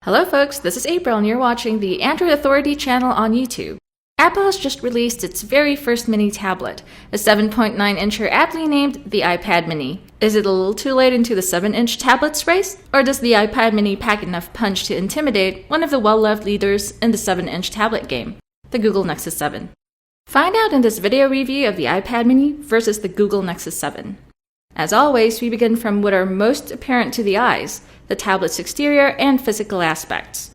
Hello folks, this is April and you're watching the Android Authority channel on YouTube. Apple has just released its very first mini tablet, a 7.9-incher aptly named the iPad mini. Is it a little too late into the 7-inch tablets race? Or does the iPad mini pack enough punch to intimidate one of the well-loved leaders in the 7-inch tablet game, the Google Nexus 7? Find out in this video review of the iPad mini versus the Google Nexus 7. As always, we begin from what are most apparent to the eyes, the tablet's exterior and physical aspects.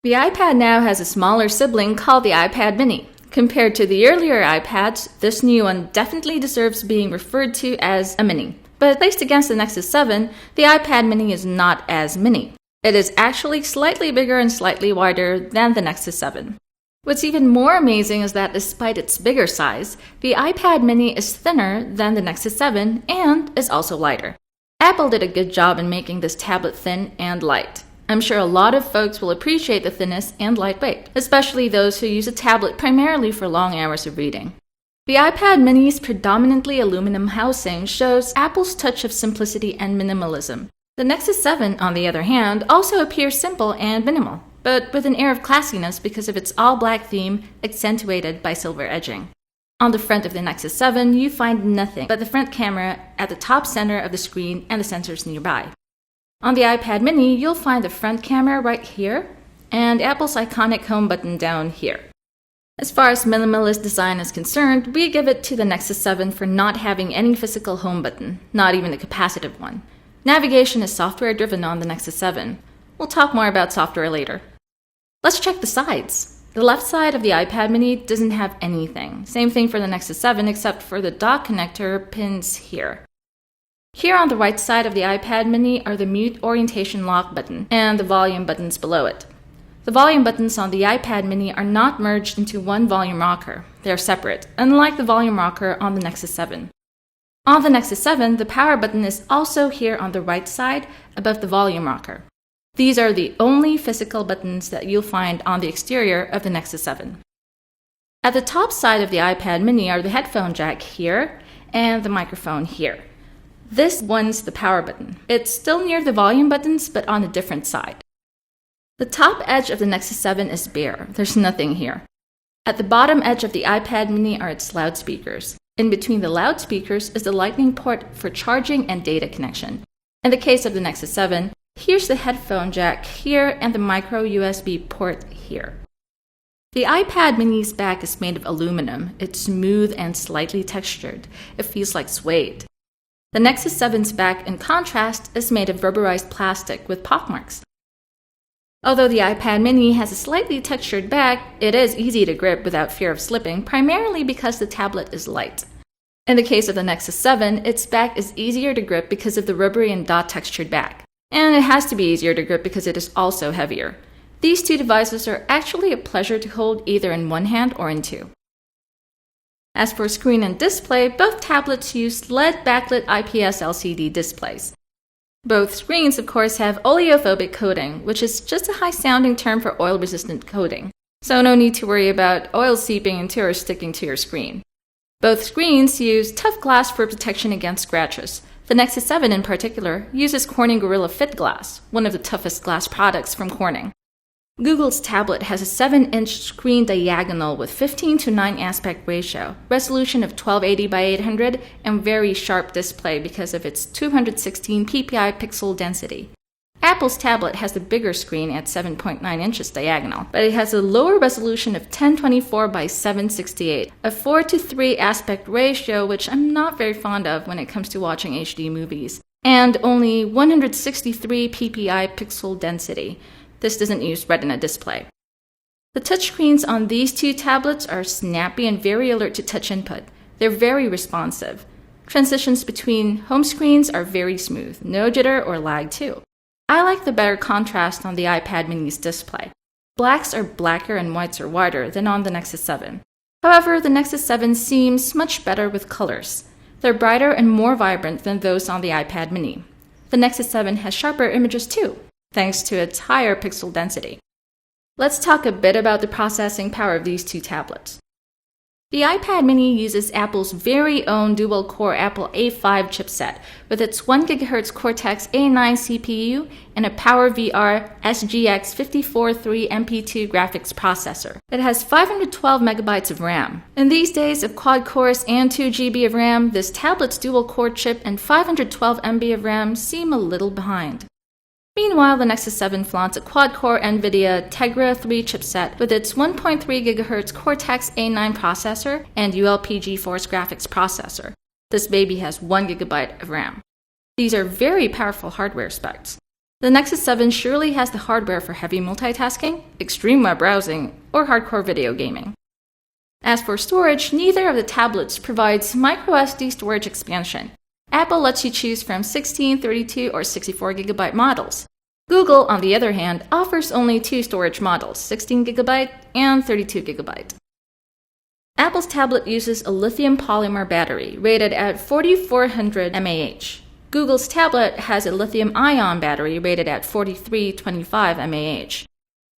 The iPad now has a smaller sibling called the iPad mini. Compared to the earlier iPads, this new one definitely deserves being referred to as a mini. But placed against the Nexus 7, the iPad mini is not as mini. It is actually slightly bigger and slightly wider than the Nexus 7. What's even more amazing is that despite its bigger size, the iPad mini is thinner than the Nexus 7 and is also lighter. Apple did a good job in making this tablet thin and light. I'm sure a lot of folks will appreciate the thinness and lightweight, especially those who use a tablet primarily for long hours of reading. The iPad mini's predominantly aluminum housing shows Apple's touch of simplicity and minimalism. The Nexus 7, on the other hand, also appears simple and minimal, but with an air of classiness because of its all-black theme accentuated by silver edging. On the front of the Nexus 7, you find nothing but the front camera at the top center of the screen and the sensors nearby. On the iPad mini, you'll find the front camera right here and Apple's iconic home button down here. As far as minimalist design is concerned, we give it to the Nexus 7 for not having any physical home button, not even a capacitive one. Navigation is software-driven on the Nexus 7. We'll talk more about software later. Let's check the sides. The left side of the iPad mini doesn't have anything. Same thing for the Nexus 7 except for the dock connector pins here. Here on the right side of the iPad mini are the mute orientation lock button and the volume buttons below it. The volume buttons on the iPad mini are not merged into one volume rocker. They're separate, unlike the volume rocker on the Nexus 7. On the Nexus 7, the power button is also here on the right side above the volume rocker. These are the only physical buttons that you'll find on the exterior of the Nexus 7. At the top side of the iPad mini are the headphone jack here and the microphone here. This one's the power button. It's still near the volume buttons, but on a different side. The top edge of the Nexus 7 is bare. There's nothing here. At the bottom edge of the iPad mini are its loudspeakers. In between the loudspeakers is the Lightning port for charging and data connection. In the case of the Nexus 7, here's the headphone jack here and the micro USB port here. The iPad mini's back is made of aluminum. It's smooth and slightly textured. It feels like suede. The Nexus 7's back, in contrast, is made of rubberized plastic with pockmarks. Although the iPad mini has a slightly textured back, it is easy to grip without fear of slipping, primarily because the tablet is light. In the case of the Nexus 7, its back is easier to grip because of the rubbery and dot textured back. And it has to be easier to grip because it is also heavier. These two devices are actually a pleasure to hold either in one hand or in two. As for screen and display, both tablets use LED backlit IPS LCD displays. Both screens, of course, have oleophobic coating, which is just a high-sounding term for oil-resistant coating. So no need to worry about oil seeping into or sticking to your screen. Both screens use tough glass for protection against scratches. The Nexus 7 in particular uses Corning Gorilla Fit glass, one of the toughest glass products from Corning. Google's tablet has a 7-inch screen diagonal with 15:9 aspect ratio, resolution of 1280 by 800, and very sharp display because of its 216 ppi pixel density. Apple's tablet has the bigger screen at 7.9 inches diagonal, but it has a lower resolution of 1024 by 768, a 4:3 aspect ratio, which I'm not very fond of when it comes to watching HD movies, and only 163 ppi pixel density. This doesn't use Retina display. The touchscreens on these two tablets are snappy and very alert to touch input. They're very responsive. Transitions between home screens are very smooth, no jitter or lag too. I like the better contrast on the iPad mini's display. Blacks are blacker and whites are whiter than on the Nexus 7. However, the Nexus 7 seems much better with colors. They're brighter and more vibrant than those on the iPad mini. The Nexus 7 has sharper images too, thanks to its higher pixel density. Let's talk a bit about the processing power of these two tablets. The iPad mini uses Apple's very own dual-core Apple A5 chipset with its 1 GHz Cortex-A9 CPU and a PowerVR SGX 54.3 MP2 graphics processor. It has 512 MB of RAM. In these days of quad cores and 2 GB of RAM, this tablet's dual-core chip and 512 MB of RAM seem a little behind. Meanwhile, the Nexus 7 flaunts a quad-core NVIDIA Tegra 3 chipset with its 1.3 GHz Cortex-A9 processor and ULP GeForce graphics processor. This baby has 1 GB of RAM. These are very powerful hardware specs. The Nexus 7 surely has the hardware for heavy multitasking, extreme web browsing, or hardcore video gaming. As for storage, neither of the tablets provides microSD storage expansion. Apple lets you choose from 16, 32, or 64 GB models. Google, on the other hand, offers only 2 storage models, 16 GB and 32 GB. Apple's tablet uses a lithium polymer battery rated at 4400 mAh. Google's tablet has a lithium-ion battery rated at 4325 mAh.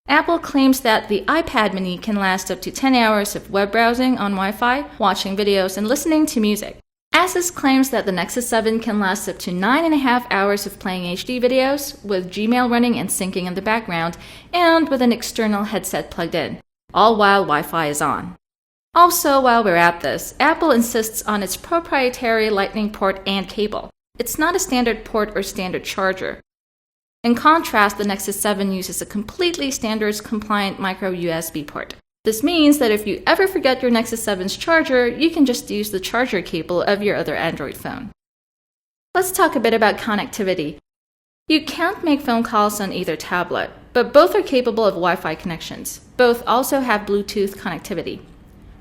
Apple claims that the iPad mini can last up to 10 hours of web browsing on Wi-Fi, watching videos, and listening to music. Asus claims that the Nexus 7 can last up to 9.5 hours of playing HD videos, with Gmail running and syncing in the background, and with an external headset plugged in, all while Wi-Fi is on. Also, while we're at this, Apple insists on its proprietary Lightning port and cable. It's not a standard port or standard charger. In contrast, the Nexus 7 uses a completely standards-compliant micro USB port. This means that if you ever forget your Nexus 7's charger, you can just use the charger cable of your other Android phone. Let's talk a bit about connectivity. You can't make phone calls on either tablet, but both are capable of Wi-Fi connections. Both also have Bluetooth connectivity.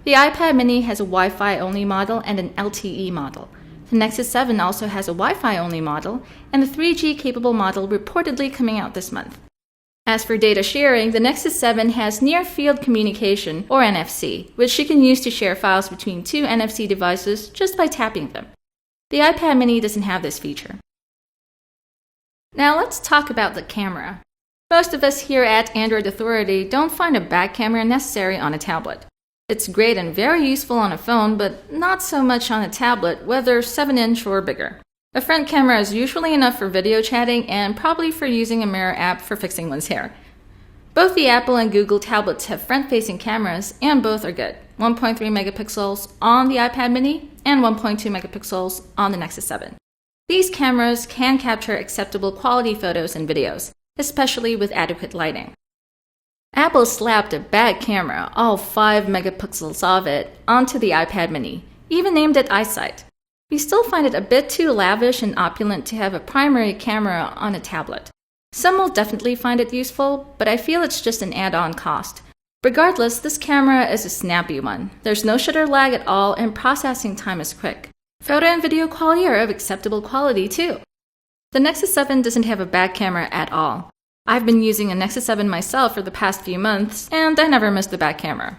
The iPad mini has a Wi-Fi only model and an LTE model. The Nexus 7 also has a Wi-Fi only model and a 3G capable model reportedly coming out this month. As for data sharing, the Nexus 7 has near-field communication, or NFC, which you can use to share files between 2 NFC devices just by tapping them. The iPad mini doesn't have this feature. Now let's talk about the camera. Most of us here at Android Authority don't find a back camera necessary on a tablet. It's great and very useful on a phone, but not so much on a tablet, whether 7-inch or bigger. A front camera is usually enough for video chatting and probably for using a mirror app for fixing one's hair. Both the Apple and Google tablets have front-facing cameras, and both are good. 1.3 megapixels on the iPad mini and 1.2 megapixels on the Nexus 7. These cameras can capture acceptable quality photos and videos, especially with adequate lighting. Apple slapped a back camera, all 5 megapixels of it, onto the iPad mini, even named it Eyesight. We still find it a bit too lavish and opulent to have a primary camera on a tablet. Some will definitely find it useful, but I feel it's just an add-on cost. Regardless, this camera is a snappy one. There's no shutter lag at all, and processing time is quick. Photo and video quality are of acceptable quality too. The Nexus 7 doesn't have a back camera at all. I've been using a Nexus 7 myself for the past few months, and I never missed the back camera.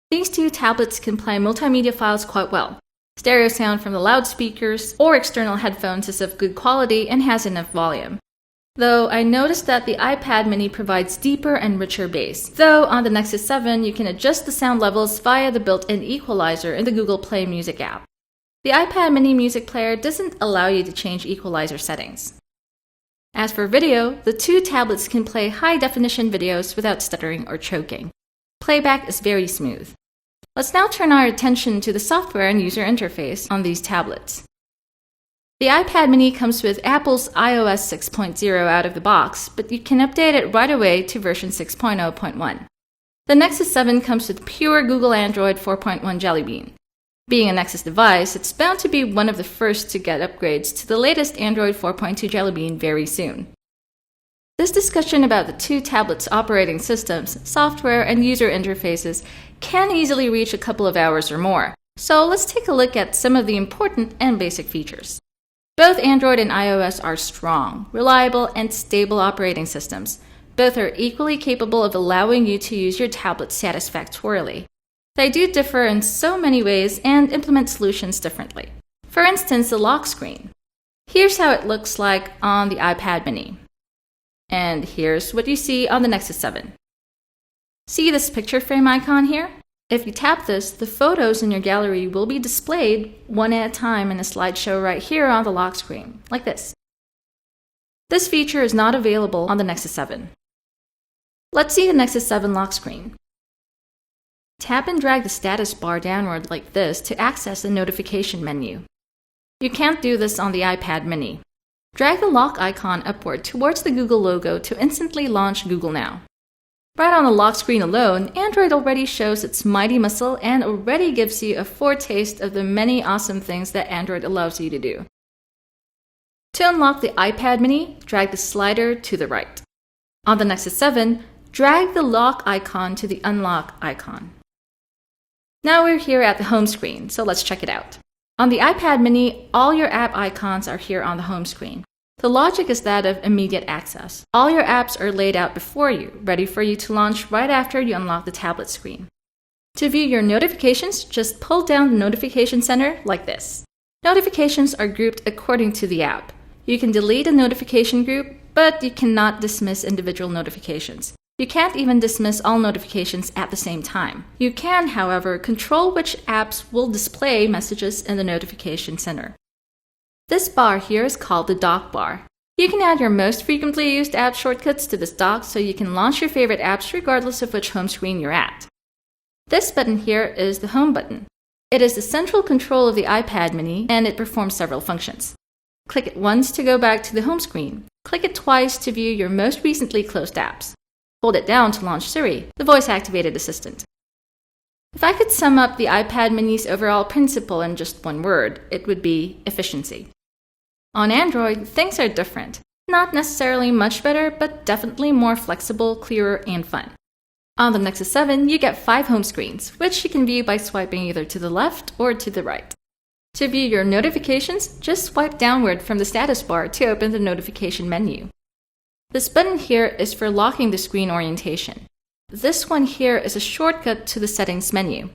These two tablets can play multimedia files quite well. Stereo sound from the loudspeakers or external headphones is of good quality and has enough volume. Though I noticed that the iPad mini provides deeper and richer bass. Though on the Nexus 7 you can adjust the sound levels via the built-in equalizer in the Google Play Music app. The iPad mini music player doesn't allow you to change equalizer settings. As for video, the two tablets can play high-definition videos without stuttering or choking. Playback is very smooth. Let's now turn our attention to the software and user interface on these tablets. The iPad mini comes with Apple's iOS 6.0 out of the box, but you can update it right away to version 6.0.1. The Nexus 7 comes with pure Google Android 4.1 Jelly Bean. Being a Nexus device, it's bound to be one of the first to get upgrades to the latest Android 4.2 Jelly Bean very soon. This discussion about the two tablets' operating systems, software, and user interfaces can easily reach a couple of hours or more, so let's take a look at some of the important and basic features. Both Android and iOS are strong, reliable, and stable operating systems. Both are equally capable of allowing you to use your tablet satisfactorily. They do differ in so many ways and implement solutions differently. For instance, the lock screen. Here's how it looks like on the iPad mini. And here's what you see on the Nexus 7. See this picture frame icon here? If you tap this, the photos in your gallery will be displayed one at a time in a slideshow right here on the lock screen, like this. This feature is not available on the Nexus 7. Let's see the Nexus 7 lock screen. Tap and drag the status bar downward like this to access the notification menu. You can't do this on the iPad mini. Drag the lock icon upward towards the Google logo to instantly launch Google Now. Right on the lock screen alone, Android already shows its mighty muscle and already gives you a foretaste of the many awesome things that Android allows you to do. To unlock the iPad mini, drag the slider to the right. On the Nexus 7, drag the lock icon to the unlock icon. Now we're here at the home screen, so let's check it out. On the iPad mini, all your app icons are here on the home screen. The logic is that of immediate access. All your apps are laid out before you, ready for you to launch right after you unlock the tablet screen. To view your notifications, just pull down the notification center like this. Notifications are grouped according to the app. You can delete a notification group, but you cannot dismiss individual notifications. You can't even dismiss all notifications at the same time. You can, however, control which apps will display messages in the notification center. This bar here is called the dock bar. You can add your most frequently used app shortcuts to this dock so you can launch your favorite apps regardless of which home screen you're at. This button here is the home button. It is the central control of the iPad mini and it performs several functions. Click it once to go back to the home screen. Click it twice to view your most recently closed apps. Hold it down to launch Siri, the voice-activated assistant. If I could sum up the iPad mini's overall principle in just one word, it would be efficiency. On Android, things are different. Not necessarily much better, but definitely more flexible, clearer, and fun. On the Nexus 7, you get 5 home screens, which you can view by swiping either to the left or to the right. To view your notifications, just swipe downward from the status bar to open the notification menu. This button here is for locking the screen orientation. This one here is a shortcut to the settings menu.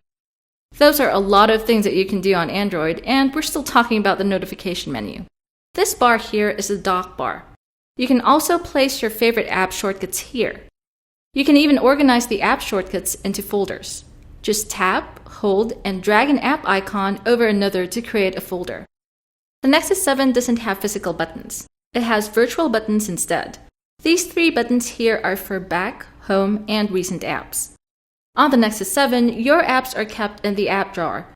Those are a lot of things that you can do on Android, and we're still talking about the notification menu. This bar here is the dock bar. You can also place your favorite app shortcuts here. You can even organize the app shortcuts into folders. Just tap, hold, and drag an app icon over another to create a folder. The Nexus 7 doesn't have physical buttons. It has virtual buttons instead. These 3 buttons here are for back, home, and recent apps. On the Nexus 7, your apps are kept in the app drawer.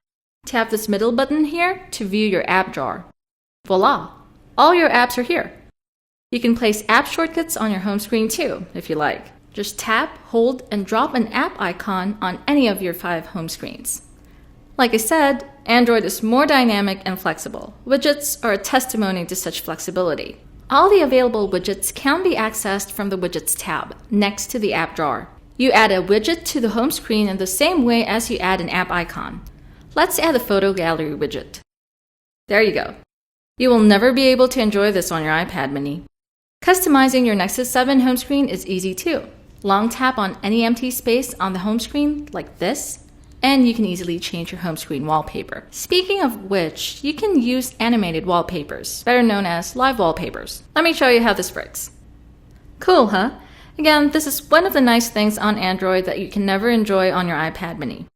Tap this middle button here to view your app drawer. Voila! All your apps are here. You can place app shortcuts on your home screen too, if you like. Just tap, hold, and drop an app icon on any of your 5 home screens. Like I said, Android is more dynamic and flexible. Widgets are a testimony to such flexibility. All the available widgets can be accessed from the Widgets tab, next to the app drawer. You add a widget to the home screen in the same way as you add an app icon. Let's add a photo gallery widget. There you go. You will never be able to enjoy this on your iPad mini. Customizing your Nexus 7 home screen is easy too. Long tap on any empty space on the home screen, like this, and you can easily change your home screen wallpaper. Speaking of which, you can use animated wallpapers, better known as live wallpapers. Let me show you how this works. Cool, huh? Again, this is one of the nice things on Android that you can never enjoy on your iPad mini.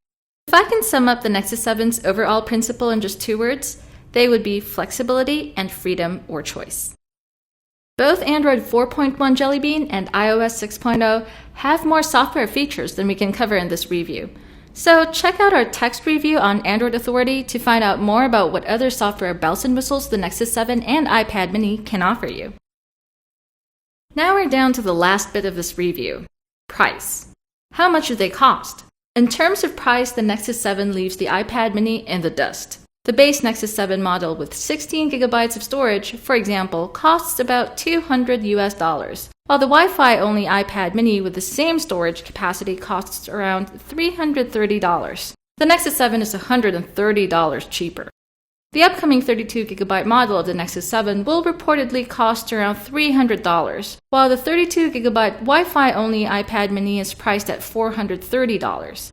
If I can sum up the Nexus 7's overall principle in just 2 words, they would be flexibility and freedom or choice. Both Android 4.1 Jelly Bean and iOS 6.0 have more software features than we can cover in this review. So check out our text review on Android Authority to find out more about what other software bells and whistles the Nexus 7 and iPad mini can offer you. Now we're down to the last bit of this review. Price. How much do they cost? In terms of price, the Nexus 7 leaves the iPad mini in the dust. The base Nexus 7 model with 16 gigabytes of storage, for example, costs about $200, while the Wi-Fi only iPad mini with the same storage capacity costs around $330. The Nexus 7 is $130 cheaper. The upcoming 32 gigabyte model of the Nexus 7 will reportedly cost around $300, while the 32 gigabyte Wi-Fi only iPad mini is priced at $430.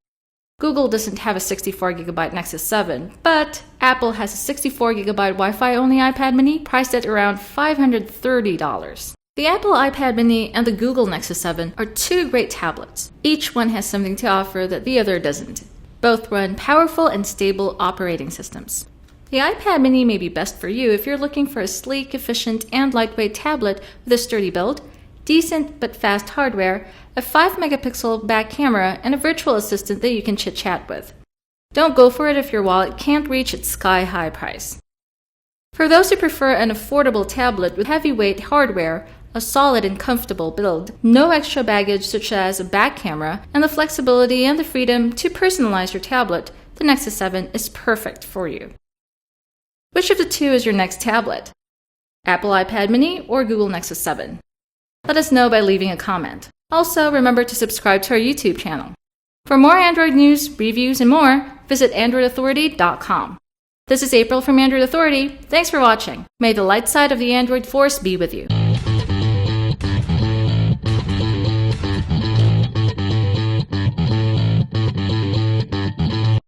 Google doesn't have a 64 gigabyte Nexus 7, but Apple has a 64 gigabyte Wi-Fi only iPad mini priced at around $530. The Apple iPad mini and the Google Nexus 7 are 2 great tablets. Each one has something to offer that the other doesn't. Both run powerful and stable operating systems. The iPad mini may be best for you if you're looking for a sleek, efficient, and lightweight tablet with a sturdy build, decent but fast hardware, a 5-megapixel back camera, and a virtual assistant that you can chit-chat with. Don't go for it if your wallet can't reach its sky-high price. For those who prefer an affordable tablet with heavyweight hardware, a solid and comfortable build, no extra baggage such as a back camera, and the flexibility and the freedom to personalize your tablet, the Nexus 7 is perfect for you. Which of the two is your next tablet? Apple iPad mini or Google Nexus 7? Let us know by leaving a comment. Also, remember to subscribe to our YouTube channel. For more Android news, reviews, and more, visit AndroidAuthority.com. This is April from Android Authority. Thanks for watching. May the light side of the Android Force be with you.